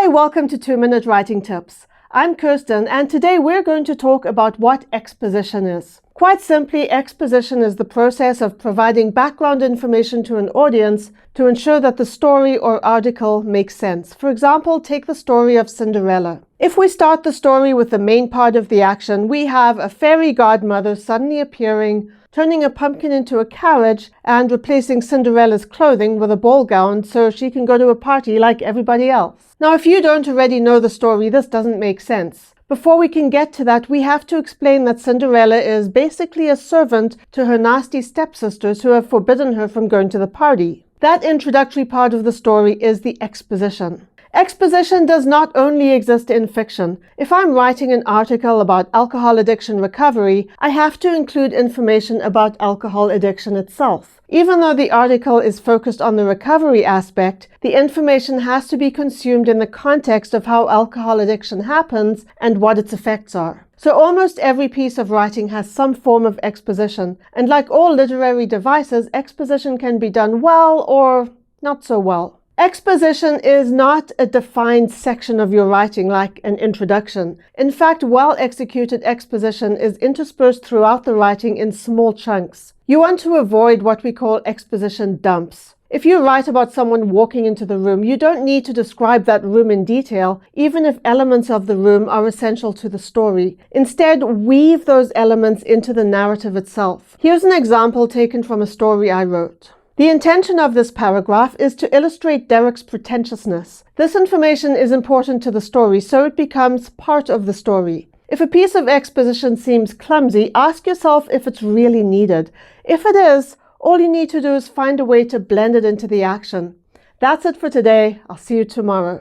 welcome to 2-Minute Writing Tips. I'm Kirsten, and today we're going to talk about what exposition is. Quite simply, exposition is the process of providing background information to an audience to ensure that the story or article makes sense. For example, take the story of Cinderella. If we start the story with the main part of the action, we have a fairy godmother suddenly appearing, turning a pumpkin into a carriage, and replacing Cinderella's clothing with a ball gown so she can go to a party like everybody else. Now, if you don't already know the story, this doesn't make sense. Before we can get to that, we have to explain that Cinderella is basically a servant to her nasty stepsisters who have forbidden her from going to the party. That introductory part of the story is the exposition. Exposition does not only exist in fiction. If I'm writing an article about alcohol addiction recovery, I have to include information about alcohol addiction itself. Even though the article is focused on the recovery aspect, the information has to be consumed in the context of how alcohol addiction happens and what its effects are. So almost every piece of writing has some form of exposition, and like all literary devices, exposition can be done well or not so well. Exposition is not a defined section of your writing like an introduction. In fact, well-executed exposition is interspersed throughout the writing in small chunks. You want to avoid what we call exposition dumps. If you write about someone walking into the room, you don't need to describe that room in detail, even if elements of the room are essential to the story. Instead, weave those elements into the narrative itself. Here's an example taken from a story I wrote. The intention of this paragraph is to illustrate Derek's pretentiousness. This information is important to the story, so it becomes part of the story. If a piece of exposition seems clumsy, ask yourself if it's really needed. If it is, all you need to do is find a way to blend it into the action. That's it for today. I'll see you tomorrow.